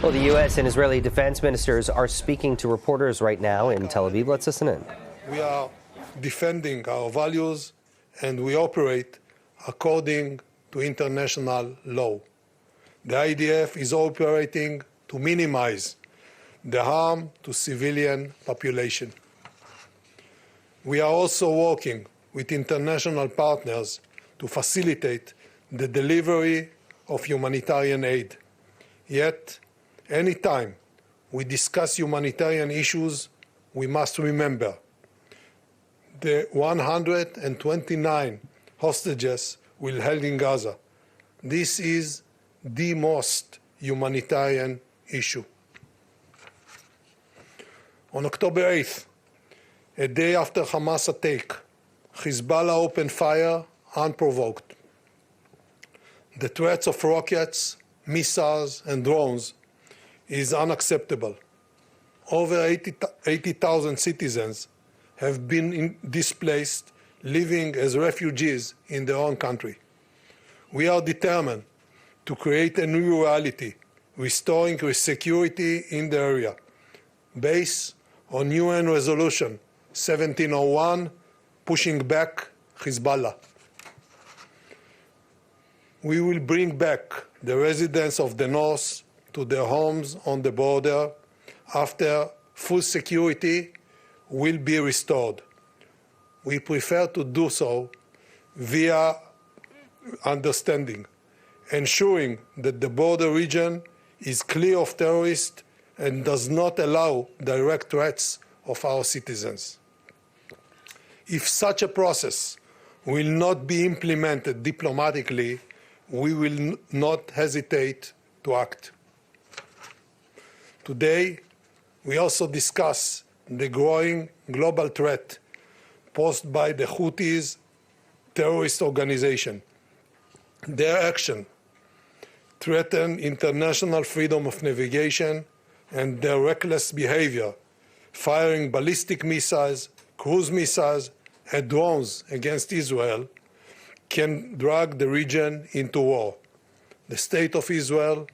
Well, the U.S. and Israeli defense ministers are speaking to reporters right now in Tel Aviv. Let's listen in. We are defending our values and we operate according to international law. The IDF is operating to minimize the harm to civilian population. We are also working with international partners to facilitate the delivery of humanitarian aid. Yet, anytime we discuss humanitarian issues, we must remember the 129 hostages we held in Gaza. This is the most humanitarian issue. On October 8th, a day after Hamas attack, Hezbollah opened fire unprovoked. The threats of rockets, missiles, and drones is unacceptable. Over 80,000 citizens have been displaced, living as refugees in their own country. We are determined to create a new reality, restoring security in the area, based on UN Resolution 1701, pushing back Hezbollah. We will bring back the residents of the north to their homes on the border after full security will be restored. We prefer to do so via understanding, ensuring that the border region is clear of terrorists and does not allow direct threats of our citizens. If such a process will not be implemented diplomatically, we will not hesitate to act. Today, we also discuss the growing global threat posed by the Houthis terrorist organization. Their action threatens international freedom of navigation, and their reckless behavior, firing ballistic missiles, cruise missiles, and drones against Israel, can drag the region into war. The State of Israel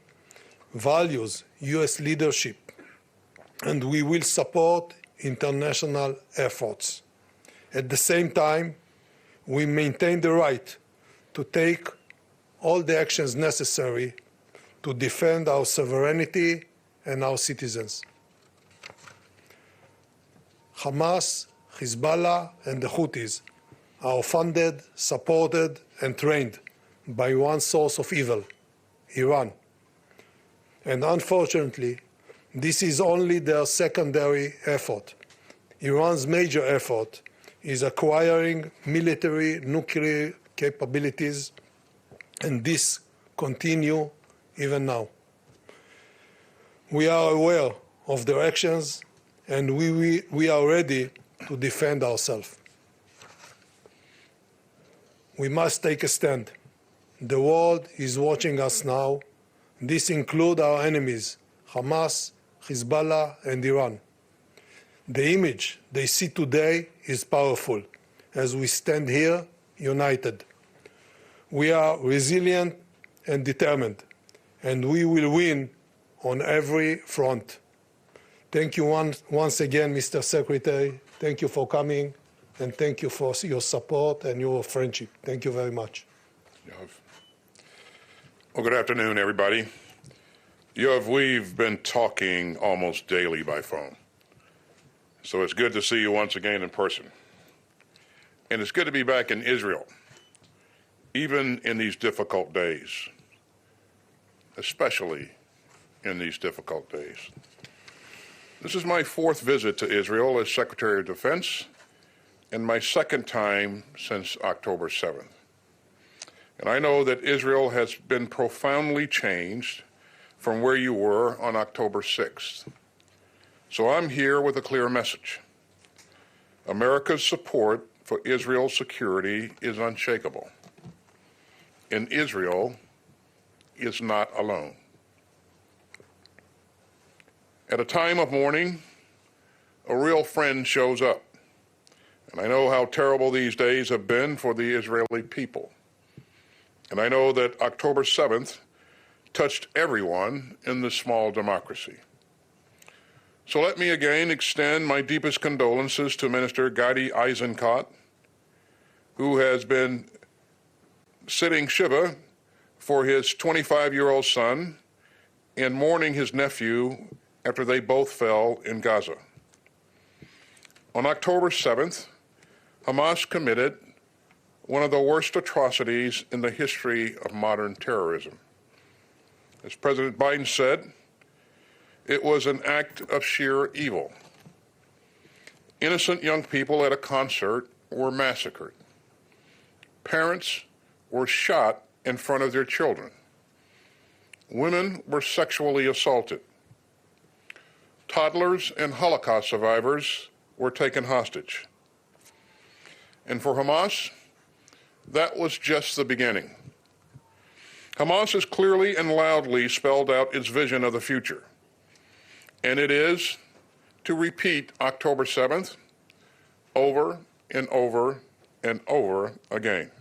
values U.S. leadership, and we will support international efforts. At the same time, we maintain the right to take all the actions necessary to defend our sovereignty and our citizens. Hamas, Hezbollah, and the Houthis are funded, supported, and trained by one source of evil, Iran. And unfortunately, this is only their secondary effort. Iran's major effort is acquiring military nuclear capabilities, and this continues even now. We are aware of their actions, and we are ready to defend ourselves. We must take a stand. The world is watching us now. This includes our enemies, Hamas, Hezbollah, and Iran. The image they see today is powerful as we stand here united. We are resilient and determined, and we will win on every front. Thank you once again, Mr. Secretary. Thank you for coming, and thank you for your support and your friendship. Thank you very much. Well, good afternoon, everybody. Yoav, we've been talking almost daily by phone, so it's good to see you once again in person. And it's good to be back in Israel, even in these difficult days, especially in these difficult days. This is my fourth visit to Israel as Secretary of Defense and my second time since October 7th. And I know that Israel has been profoundly changed from where you were on October 6th. So I'm here with a clear message. America's support for Israel's security is unshakable. And Israel is not alone. At a time of mourning, a real friend shows up. And I know how terrible these days have been for the Israeli people. And I know that October 7th touched everyone in this small democracy. So let me again extend my deepest condolences to Minister Gadi Eisenkot, who has been sitting Shiva for his 25-year-old son and mourning his nephew after they both fell in Gaza. On October 7th, Hamas committed one of the worst atrocities in the history of modern terrorism. As President Biden said, it was an act of sheer evil. Innocent young people at a concert were massacred. Parents were shot in front of their children. Women were sexually assaulted. Toddlers and Holocaust survivors were taken hostage. And for Hamas, that was just the beginning. Hamas has clearly and loudly spelled out its vision of the future, and it is to repeat October 7th over and over and over again.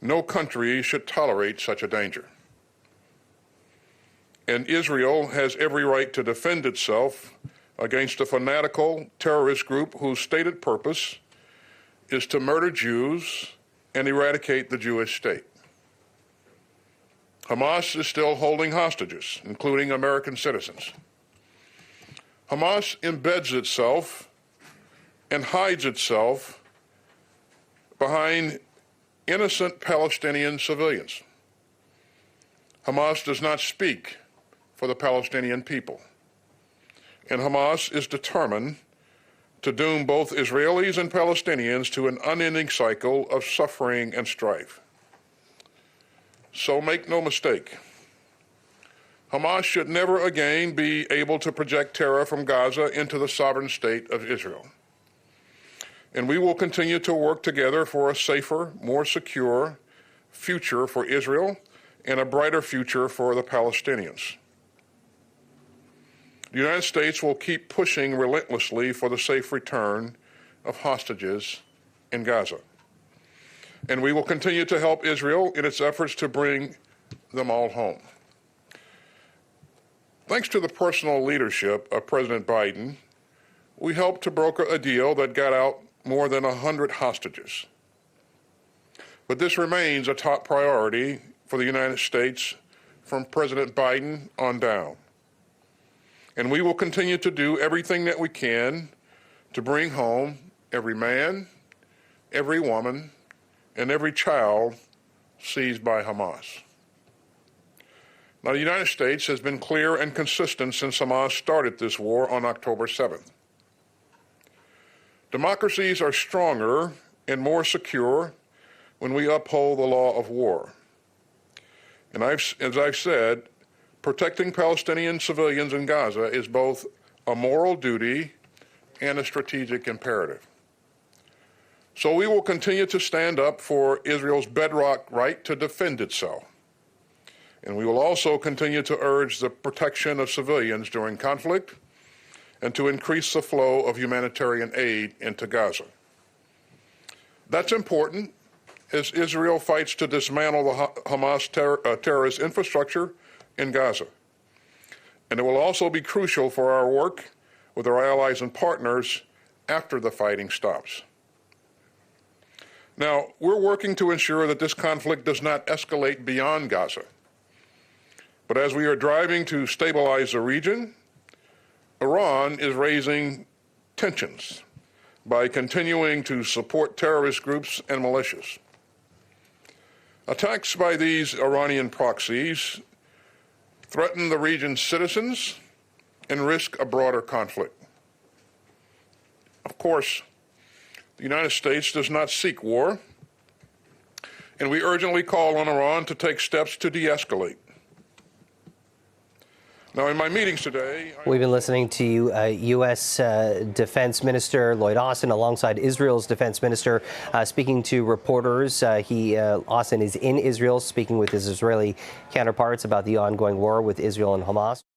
No country should tolerate such a danger. And Israel has every right to defend itself against a fanatical terrorist group whose stated purpose is to murder Jews and eradicate the Jewish state. Hamas is still holding hostages, including American citizens. Hamas embeds itself and hides itself behind innocent Palestinian civilians. Hamas does not speak for the Palestinian people. And Hamas is determined to doom both Israelis and Palestinians to an unending cycle of suffering and strife. So make no mistake, Hamas should never again be able to project terror from Gaza into the sovereign state of Israel. And we will continue to work together for a safer, more secure future for Israel and a brighter future for the Palestinians. The United States will keep pushing relentlessly for the safe return of hostages in Gaza. And we will continue to help Israel in its efforts to bring them all home. Thanks to the personal leadership of President Biden, we helped to broker a deal that got out more than 100 hostages. But this remains a top priority for the United States from President Biden on down. And we will continue to do everything that we can to bring home every man, every woman, and every child seized by Hamas. Now, the United States has been clear and consistent since Hamas started this war on October 7th. Democracies are stronger and more secure when we uphold the law of war. And as I've said, protecting Palestinian civilians in Gaza is both a moral duty and a strategic imperative. So we will continue to stand up for Israel's bedrock right to defend itself. And we will also continue to urge the protection of civilians during conflict and to increase the flow of humanitarian aid into Gaza. That's important as Israel fights to dismantle the Hamas terrorist infrastructure in Gaza. And it will also be crucial for our work with our allies and partners after the fighting stops. Now, we're working to ensure that this conflict does not escalate beyond Gaza. But as we are driving to stabilize the region, Iran is raising tensions by continuing to support terrorist groups and militias. Attacks by these Iranian proxies threaten the region's citizens and risk a broader conflict. Of course, the United States does not seek war, and we urgently call on Iran to take steps to de-escalate. Now, in my meetings today, we've been listening to U.S. Defense Minister Lloyd Austin alongside Israel's Defense Minister speaking to reporters. Austin is in Israel speaking with his Israeli counterparts about the ongoing war with Israel and Hamas.